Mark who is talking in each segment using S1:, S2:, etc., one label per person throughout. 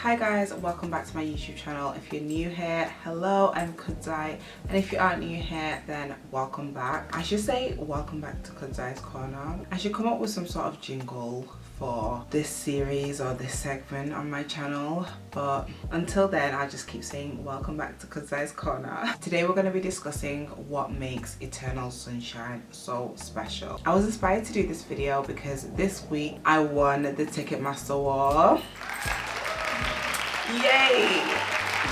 S1: Hi guys, welcome back to my YouTube channel. If you're new here, hello, I'm Kudzai, and if you aren't new here, then welcome back. I should say welcome back to Kudzai's Corner. I should come up with some sort of jingle for this series or this segment on my channel, but until then I'll just keep saying welcome back to Kudzai's Corner. Today we're going to be discussing what makes Eternal Sunshine so special. I was inspired to do this video because this week I won the Ticketmaster War. Yay!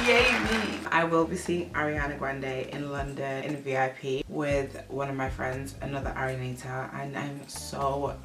S1: Yay me! I will be seeing Ariana Grande in London in VIP with one of my friends, another Arianator, and I'm so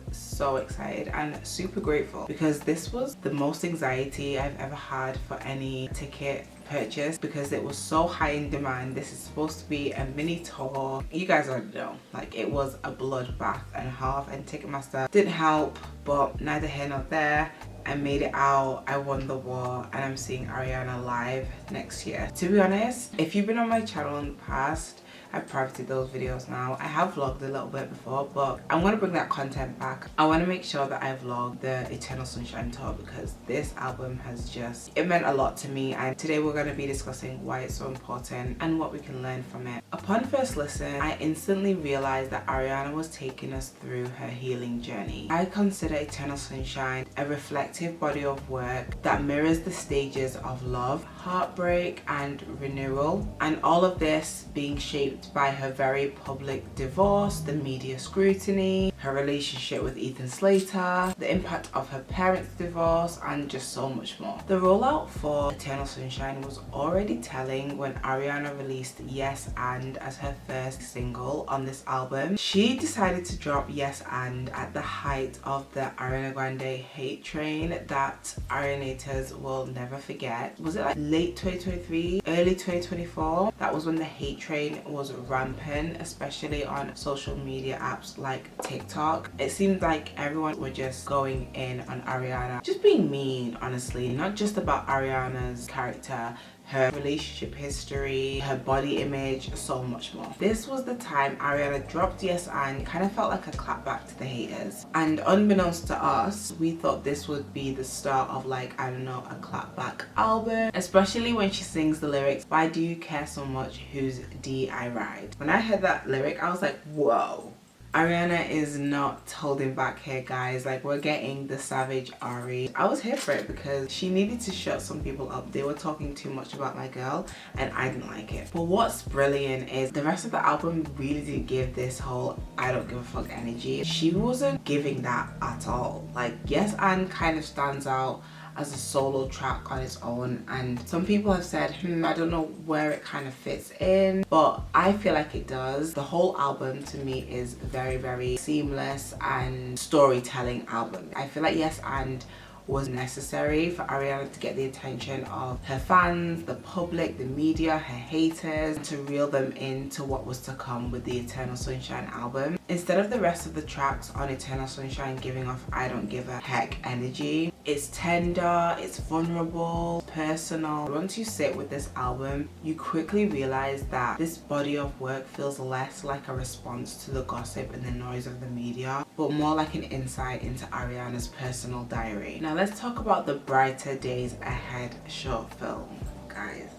S1: excited and super grateful because this was the most anxiety I've ever had for any ticket purchase because it was so high in demand. This is supposed to be a mini tour. You guys already know, like, it was a bloodbath and a half, and Ticketmaster didn't help, but neither here nor there. I made it out, I won the war, and I'm seeing Ariana live next year. To be honest, if you've been on my channel in the past, I've privated those videos now. I have vlogged a little bit before, but I'm going to bring that content back. I want to make sure that I vlog the Eternal Sunshine tour because this album has just, it meant a lot to me, and today we're going to be discussing why it's so important and what we can learn from it. Upon first listen, I instantly realized that Ariana was taking us through her healing journey. I consider Eternal Sunshine a reflective body of work that mirrors the stages of love, heartbreak, and renewal, and all of this being shaped by her very public divorce, the media scrutiny, her relationship with Ethan Slater, the impact of her parents' divorce, and just so much more. The rollout for Eternal Sunshine was already telling when Ariana released Yes and as her first single on this album. She decided to drop Yes and at the height of the Ariana Grande hate train that Arianators will never forget. Was it like late 2023, early 2024? That was when the hate train was rampant, especially on social media apps like TikTok. It seemed like everyone were just going in on Ariana, just being mean, honestly, not just about Ariana's character, her relationship history, her body image, so much more. This was the time Ariana dropped Yes and kind of felt like a clapback to the haters. And unbeknownst to us, we thought this would be the start of, like, I don't know, a clapback album. Especially when she sings the lyrics, "Why do you care so much? Whose D I ride?" When I heard that lyric, I was like, whoa. Ariana is not holding back here, guys. Like, we're getting the savage Ari. I was here for it because she needed to shut some people up. They were talking too much about my girl and I didn't like it. But what's brilliant is the rest of the album really didn't give this whole I don't give a fuck energy. She wasn't giving that at all. Like, Yes and kind of stands out as a solo track on its own, and some people have said I don't know where it kind of fits in, but I feel like it does. The whole album to me is very seamless and storytelling album. I feel like Yes and was necessary for Ariana to get the attention of her fans, the public, the media, her haters, to reel them into what was to come with the Eternal Sunshine album. Instead of the rest of the tracks on Eternal Sunshine giving off I don't give a heck energy, it's tender, it's vulnerable, personal. Once you sit with this album, you quickly realize that this body of work feels less like a response to the gossip and the noise of the media, but more like an insight into Ariana's personal diary. Now let's talk about the Brighter Days Ahead short film, guys.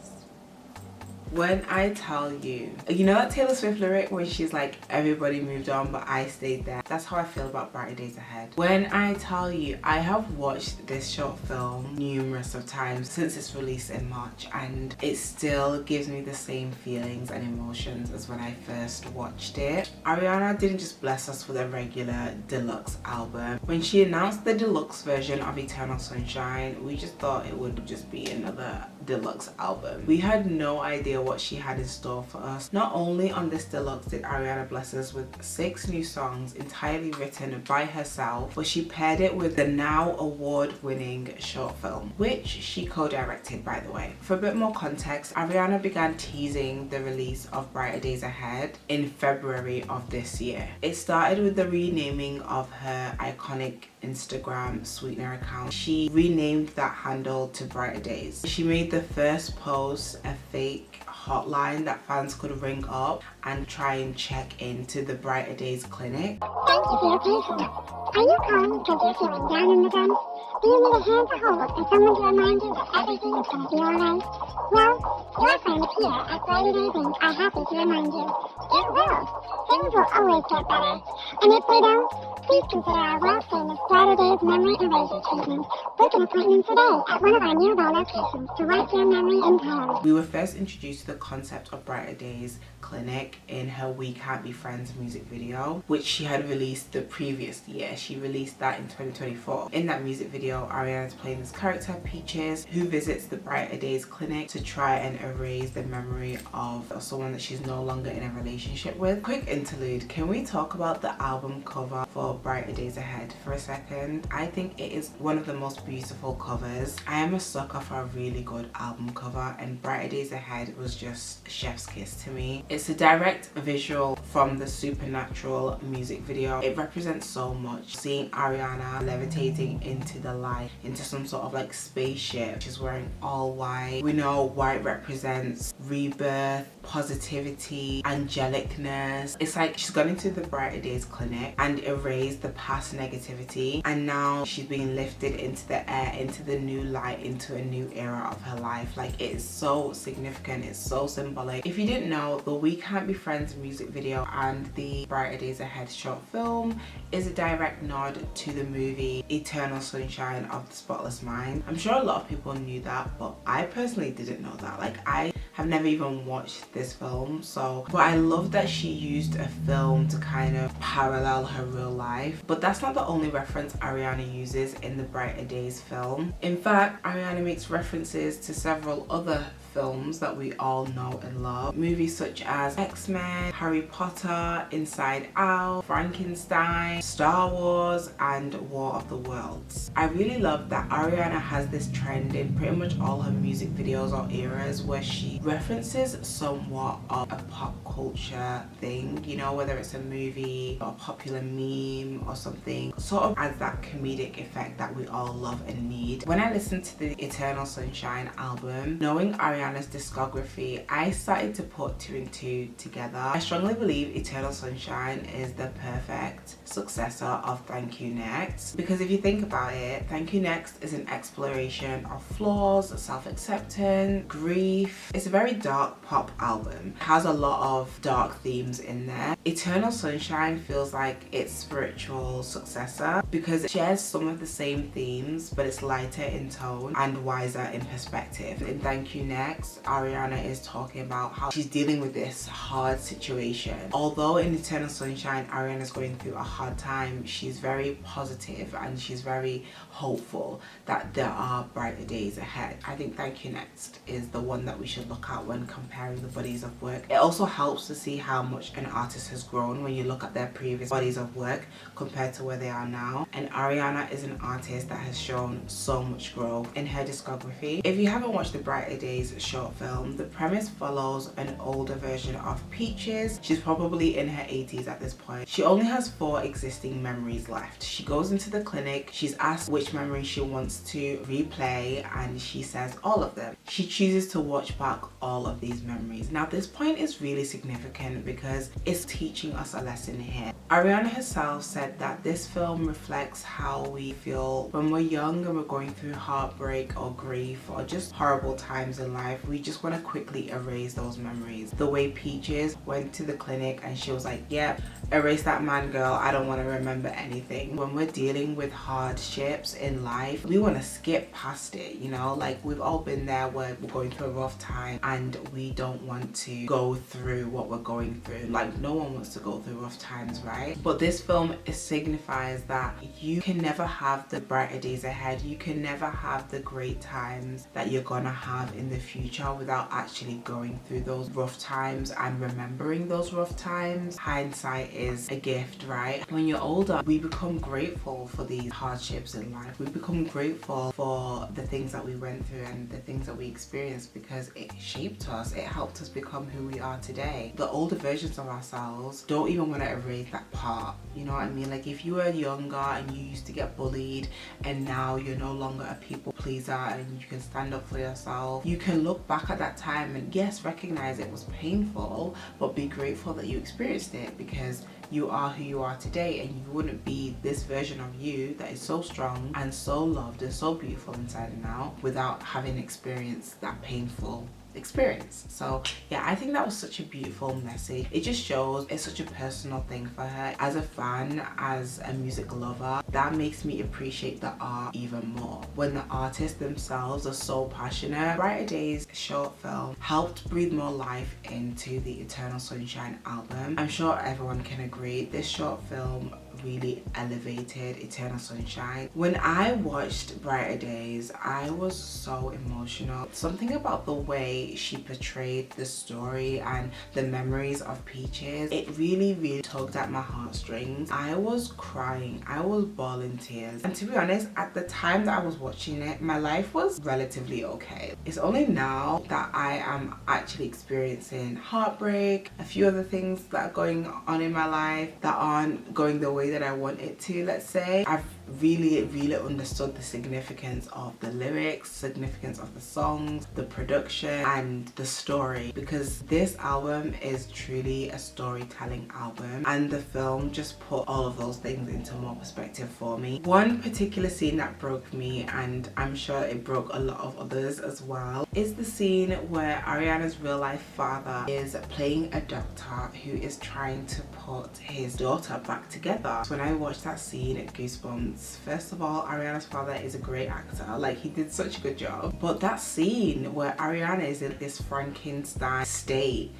S1: When I tell you, you know that Taylor Swift lyric where she's like, everybody moved on but I stayed there? That's how I feel about Brighter Days Ahead. When I tell you, I have watched this short film numerous of times since its release in March, and it still gives me the same feelings and emotions as when I first watched it. Ariana didn't just bless us with a regular deluxe album. When she announced the deluxe version of Eternal Sunshine, we just thought it would just be another deluxe album. We had no idea what she had in store for us. Not only on this deluxe did Ariana bless us with 6 new songs entirely written by herself, but she paired it with the now award-winning short film, which she co-directed, by the way. For a bit more context, Ariana began teasing the release of Brighter Days Ahead in February of this year. It started with the renaming of her iconic Instagram sweetener account. She renamed that handle to Brighter Days. She made the first post a fake hotline that fans could ring up and try and check into the Brighter Days clinic.
S2: Thank you for your patience. Are you calling because you're feeling down in the dumps? Do you need a hand to hold or someone to remind you that everything is going to be alright? Well, your friends here at Brighter Days Inc. are happy to remind you. It will. Things will always get better. And if they don't, please consider our world-famous Brighter Days Memory Eraser Treatment. Book an appointment today at one of our nearby locations to wipe your memory entirely.
S1: We were first introduced to the concept of Brighter Days Clinic in her We Can't Be Friends music video, which she had released the previous year. She released that in 2024. In that music video, Ariana is playing this character, Peaches, who visits the Brighter Days Clinic to try and erase the memory of someone that she's no longer in a relationship with. Quick interlude, can we talk about the album cover for Brighter Days Ahead for a second? I think it is one of the most beautiful covers. I am a sucker for a really good album cover, and Brighter Days Ahead was just chef's kiss to me. It's a direct visual from the Supernatural music video. It represents so much. Seeing Ariana levitating into the light, into some sort of like spaceship. She's wearing all white. We know white represents rebirth, positivity, angelicness. It's like she's gone into the Brighter Days Clinic and erased the past negativity, and now she's being lifted into the air, into the new light, into a new era of her life. Like, it is so significant, it's so symbolic. If you didn't know, the We Can't Be Friends music video and the Brighter Days Ahead short film is a direct nod to the movie Eternal Sunshine of the Spotless Mind. I'm sure a lot of people knew that, but I personally didn't know that. Like, I have never even watched this film, but I love that she used a film to kind of parallel her real life. But that's not the only reference Ariana uses in the Brighter Days film. In fact, Ariana makes references to several other films that we all know and love. Movies such as X-Men, Harry Potter, Inside Out, Frankenstein, Star Wars, and War of the Worlds. I really love that Ariana has this trend in pretty much all her music videos or eras where she references somewhat of a pop culture thing, you know, whether it's a movie or a popular meme or something, sort of adds that comedic effect that we all love and need. When I listened to the Eternal Sunshine album, knowing Ariana's discography, I started to put two and two together. I strongly believe Eternal Sunshine is the perfect successor of Thank You Next, because if you think about it, Thank You Next is an exploration of flaws, self-acceptance, grief. It's a very dark pop album. It has a lot of dark themes in there. Eternal Sunshine feels like its spiritual successor because it shares some of the same themes, but it's lighter in tone and wiser in perspective. In Thank You Next, Ariana is talking about how she's dealing with this hard situation. Although in Eternal Sunshine, Ariana's going through a hard time, she's very positive and she's very hopeful that there are brighter days ahead. I think Thank You Next is the one that we should look at when comparing the bodies of work. It also helps to see how much an artist has grown when you look at their previous bodies of work compared to where they are now. And Ariana is an artist that has shown so much growth in her discography. If you haven't watched the Brighter Days short film, the premise follows an older version of Peaches. She's probably in her 80s at this point. She only has 4 existing memories left. She goes into the clinic, she's asked which memory she wants to replay, and she says all of them. She chooses to watch back all of these memories. Now this point is really significant because it's teaching us a lesson here. Ariana herself said that this film reflects how we feel when we're young and we're going through heartbreak or grief or just horrible times in life. We just want to quickly erase those memories. The way Peaches went to the clinic and she was like, yeah, erase that man, girl, I don't want to remember anything. When we're dealing with hardships in life, we want to skip past it, you know, like we've all been there where we're going through a rough time and we don't want to go through what we're going through. Like, no one wants to go through rough times, right? But this film, it signifies that you can never have the brighter days ahead. You can never have the great times that you're gonna have in the future without actually going through those rough times and remembering those rough times. Hindsight is a gift, right? When you're older, we become grateful for these hardships in life. We become grateful for the things that we went through and the things that we experienced because it shaped us. It helped us become who we are today. The older versions of ourselves don't even want to erase that part, you know what I mean? Like if you were younger and you used to get bullied and now you're no longer a people pleaser and you can stand up for yourself, you can look back at that time and yes, recognize it was painful, but be grateful that you experienced it, because you are who you are today, and you wouldn't be this version of you that is so strong and so loved and so beautiful inside and out without having experienced that painful experience. So yeah, I think that was such a beautiful message. It just shows it's such a personal thing for her. As a fan, as a music lover, that makes me appreciate the art even more. When the artists themselves are so passionate. Brighter Days short film helped breathe more life into the Eternal Sunshine album. I'm sure everyone can agree this short film really elevated Eternal Sunshine. When I watched Brighter Days, I was so emotional. Something about the way she portrayed the story and the memories of Peaches, it really tugged at my heartstrings. I was crying, I was bawling tears, and to be honest, at the time that I was watching it, my life was relatively okay. It's only now that I am actually experiencing heartbreak, a few other things that are going on in my life that aren't going the way that I want it to, let's say. I've really understood the significance of the lyrics, significance of the songs, the production and the story, because this album is truly a storytelling album, and the film just put all of those things into more perspective for me. One particular scene that broke me, and I'm sure it broke a lot of others as well, is the scene where Ariana's real life father is playing a doctor who is trying to put his daughter back together. When I watched that scene, it goosebumps. First of all, Ariana's father is a great actor, like he did such a good job, but that scene where Ariana is in this Frankenstein state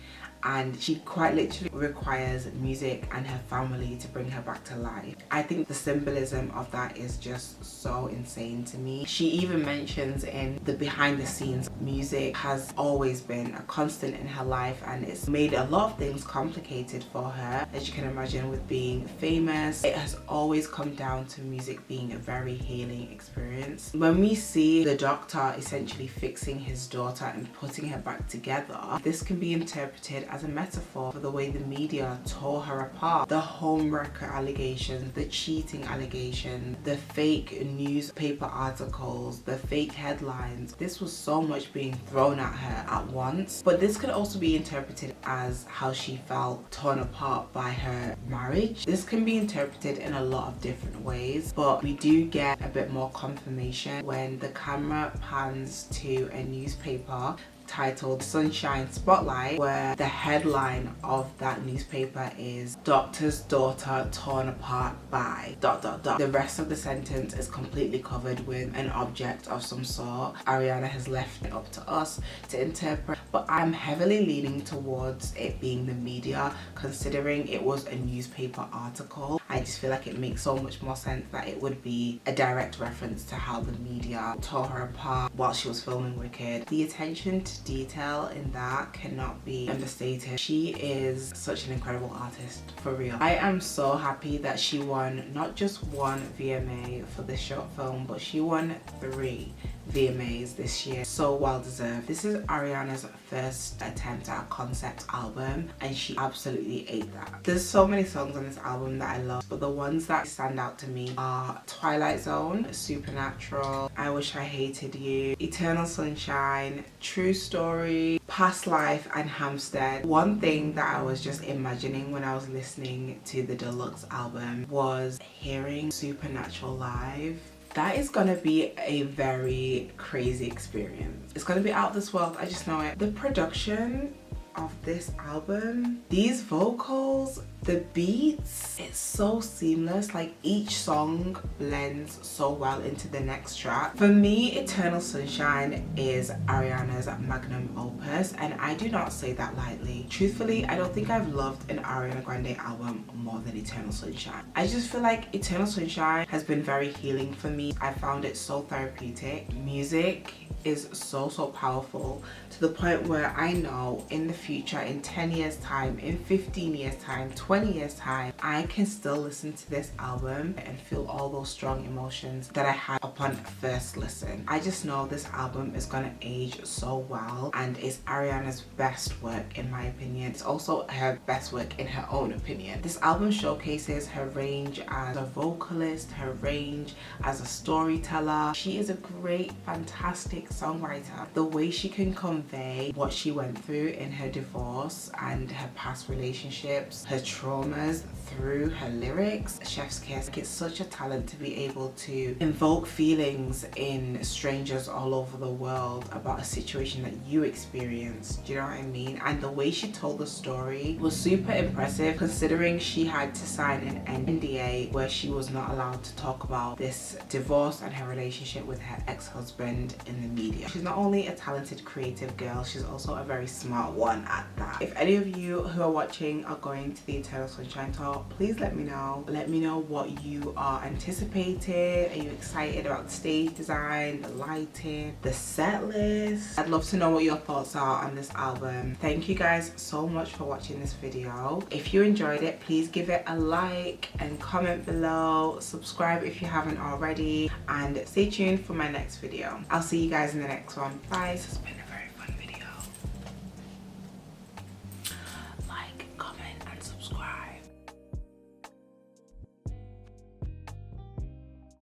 S1: and she quite literally requires music and her family to bring her back to life. I think the symbolism of that is just so insane to me. She even mentions in the behind the scenes, music has always been a constant in her life, and it's made a lot of things complicated for her. As you can imagine, with being famous, it has always come down to music being a very healing experience. When we see the doctor essentially fixing his daughter and putting her back together, this can be interpreted as a metaphor for the way the media tore her apart. The homewrecker allegations, the cheating allegations, the fake newspaper articles, the fake headlines. This was so much being thrown at her at once. But this could also be interpreted as how she felt torn apart by her marriage. This can be interpreted in a lot of different ways, but we do get a bit more confirmation when the camera pans to a newspaper titled Sunshine Spotlight, where the headline of that newspaper is "Doctor's daughter torn apart by ... The rest of the sentence is completely covered with an object of some sort. Ariana has left it up to us to interpret, but I'm heavily leaning towards it being the media, considering it was a newspaper article. I just feel like it makes so much more sense that it would be a direct reference to how the media tore her apart while she was filming Wicked. The attention to detail in that cannot be understated. She is such an incredible artist, for real. I am so happy that she won not just one VMA for this short film, but she won 3 VMAs this year. So well deserved. This is Ariana's first attempt at a concept album, and she absolutely ate that. There's so many songs on this album that I love, but the ones that stand out to me are Twilight Zone, Supernatural, I Wish I Hated You, Eternal Sunshine, True Story, Past Life, and Hampstead. One thing that I was just imagining when I was listening to the deluxe album was hearing Supernatural live. That is gonna be a very crazy experience. It's gonna be out this world, I just know it. The production of this album, these vocals, the beats, it's so seamless. Like each song blends so well into the next track. For me, Eternal Sunshine is Ariana's magnum opus, and I do not say that lightly. Truthfully, I don't think I've loved an Ariana Grande album more than Eternal Sunshine. I just feel like Eternal Sunshine has been very healing for me. I found it so therapeutic. Music is so powerful, to the point where I know in the future, in 10 years time, in 15 years time, 20 years time, I can still listen to this album and feel all those strong emotions that I had upon first listen. I just know this album is gonna age so well, and it's Ariana's best work in my opinion. It's also her best work in her own opinion. This album showcases her range as a vocalist, her range as a storyteller. She is a great, fantastic songwriter. The way she can convey what she went through in her divorce and her past relationships, her traumas, through her lyrics, chef's kiss. It's such a talent to be able to invoke feelings in strangers all over the world about a situation that you experienced. Do you know what I mean? And the way she told the story was super impressive, considering she had to sign an NDA where she was not allowed to talk about this divorce and her relationship with her ex-husband in the media. She's not only a talented creative girl, she's also a very smart one at that. If any of you who are watching are going to the Eternal Sunshine Tour, please let me know. Let me know what you are anticipating. Are you excited about the stage design, the lighting, the set list? I'd love to know what your thoughts are on this album. Thank you guys so much for watching this video. If you enjoyed it, please give it a like and comment below. Subscribe if you haven't already, and stay tuned for my next video. I'll see you guys in the next one. Bye.